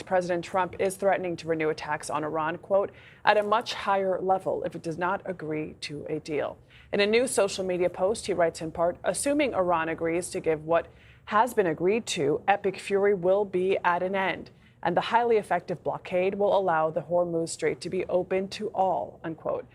President Trump is threatening to renew attacks on Iran, quote, at a much higher level if it does not agree to a deal. In a new social media post, he writes in part, assuming Iran agrees to give what has been agreed to, epic fury will be at an end, and the highly effective blockade will allow the Hormuz Strait to be open to all, unquote.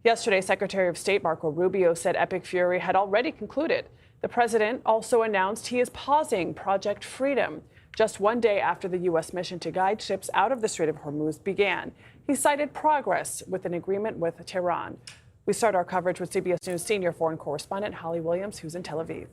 Yesterday, Secretary of State Marco Rubio said epic fury had already concluded. The president also announced he is pausing Project Freedom just one day after the U.S. mission to guide ships out of the Strait of Hormuz began. He cited progress with an agreement with Tehran. We start our coverage with CBS News senior foreign correspondent Holly Williams, who's in Tel Aviv.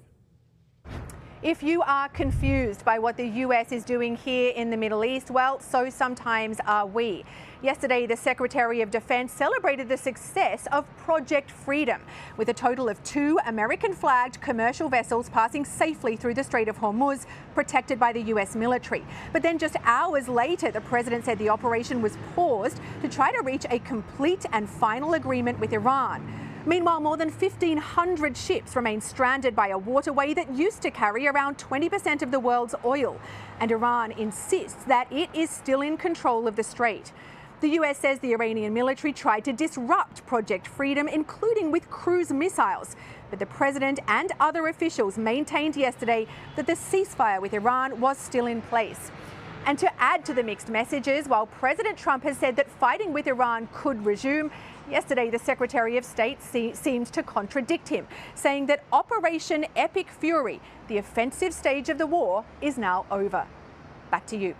If you are confused by what the U.S. is doing here in the Middle East, well, so sometimes are we. Yesterday, the Secretary of Defense celebrated the success of Project Freedom, with a total of 2 American-flagged commercial vessels passing safely through the Strait of Hormuz, protected by the U.S. military. But then just hours later, the president said the operation was paused to try to reach a complete and final agreement with Iran. Meanwhile, more than 1,500 ships remain stranded by a waterway that used to carry around 20% of the world's oil. And Iran insists that it is still in control of the strait. The U.S. says the Iranian military tried to disrupt Project Freedom, including with cruise missiles. But the president and other officials maintained yesterday that the ceasefire with Iran was still in place. And to add to the mixed messages, while President Trump has said that fighting with Iran could resume, yesterday the Secretary of State seemed to contradict him, saying that Operation Epic Fury, the offensive stage of the war, is now over. Back to you.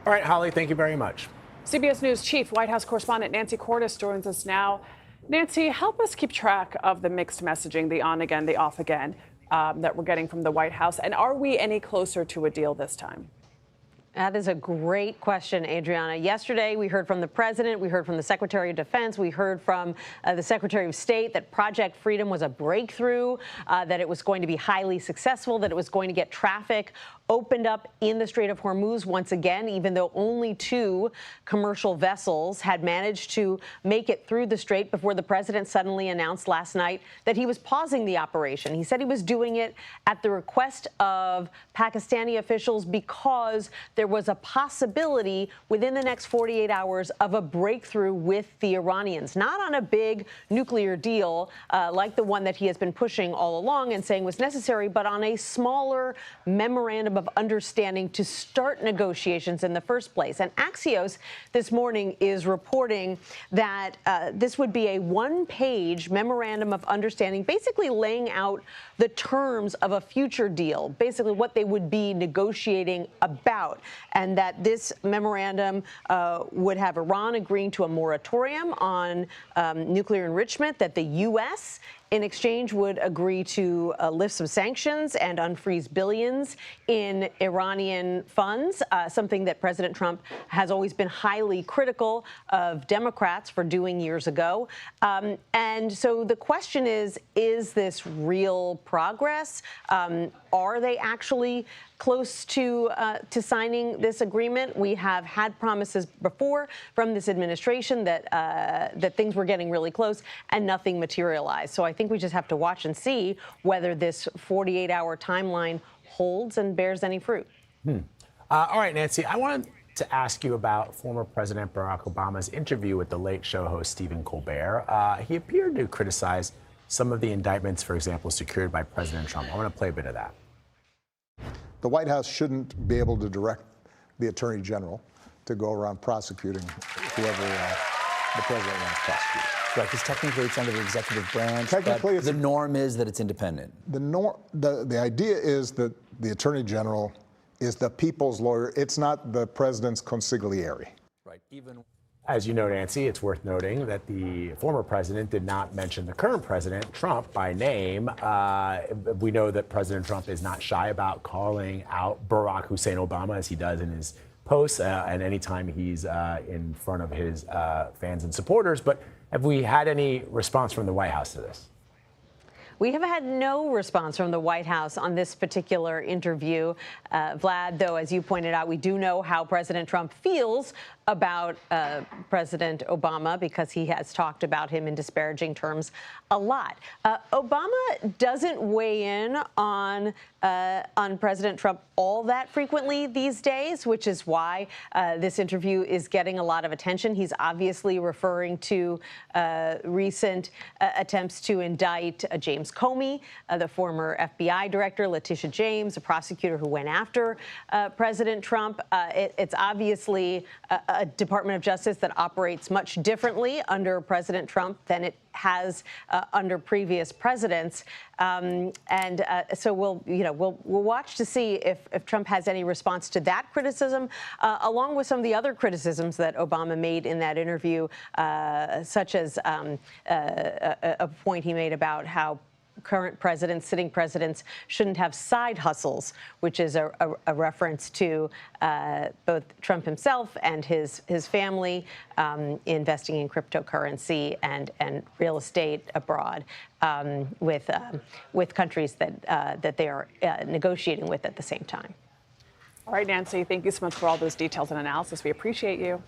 All right, Holly, thank you very much. CBS News Chief White House correspondent Nancy Cordes joins us now. Nancy, help us keep track of the mixed messaging, the on again, the off again, that we're getting from the White House. And are we any closer to a deal this time? That is a great question, Adriana. Yesterday, we heard from the president, we heard from the Secretary of Defense, we heard from the Secretary of State that Project Freedom was a breakthrough, that it was going to be highly successful, that it was going to get traffic opened up in the Strait of Hormuz once again, even though only 2 commercial vessels had managed to make it through the strait before the president suddenly announced last night that he was pausing the operation. He said he was doing it at the request of Pakistani officials because there was a possibility within the next 48 hours of a breakthrough with the Iranians, not on a big nuclear deal like the one that he has been pushing all along and saying was necessary, but on a smaller memorandum of understanding to start negotiations in the first place. And Axios this morning is reporting that this would be a 1-page memorandum of understanding, basically laying out the terms of a future deal, basically what they would be negotiating about, and that this memorandum would have Iran agreeing to a moratorium on nuclear enrichment, that the U.S. in exchange would agree to lift some sanctions and unfreeze billions in Iranian funds, something that President Trump has always been highly critical of Democrats for doing years ago. And so the question is this real progress? Are they actually close to signing this agreement? We have had promises before from this administration that that things were getting really close and nothing materialized. So I think we just have to watch and see whether this 48-hour timeline holds and bears any fruit. All right, Nancy, I wanted to ask you about former President Barack Obama's interview with the Late Show host Stephen Colbert. He appeared to criticize some of the indictments, for example, secured by President Trump. I want to play a bit of that. The White House shouldn't be able to direct the Attorney General to go around prosecuting whoever the president wants prosecuted. Right, because technically it's under the executive branch. Technically, but the norm is that it's independent. The idea is that the Attorney General is the people's lawyer. It's not the president's consigliere. Right. As you know, Nancy, it's worth noting that the former president did not mention the current president, Trump, by name. We know that President Trump is not shy about calling out Barack Hussein Obama, as he does in his posts and anytime he's in front of his fans and supporters. But have we had any response from the White House to this? We have had no response from the White House on this particular interview. Vlad, though, as you pointed out, we do know how President Trump feels about President Obama because he has talked about him in disparaging terms a lot. Obama doesn't weigh in on on President Trump all that frequently these days, which is why this interview is getting a lot of attention. He's obviously referring to recent attempts to indict James Comey, the former FBI director, Letitia James, a prosecutor who went after President Trump. It's obviously a Department of Justice that operates much differently under President Trump than it has under previous presidents, so we'll watch to see if Trump has any response to that criticism, along with some of the other criticisms that Obama made in that interview, such as a point he made about how current presidents, sitting presidents, shouldn't have side hustles, which is a reference to both Trump himself and his family investing in cryptocurrency and real estate abroad with countries that they are negotiating with at the same time. All right, Nancy, thank you so much for all those details and analysis. We appreciate you.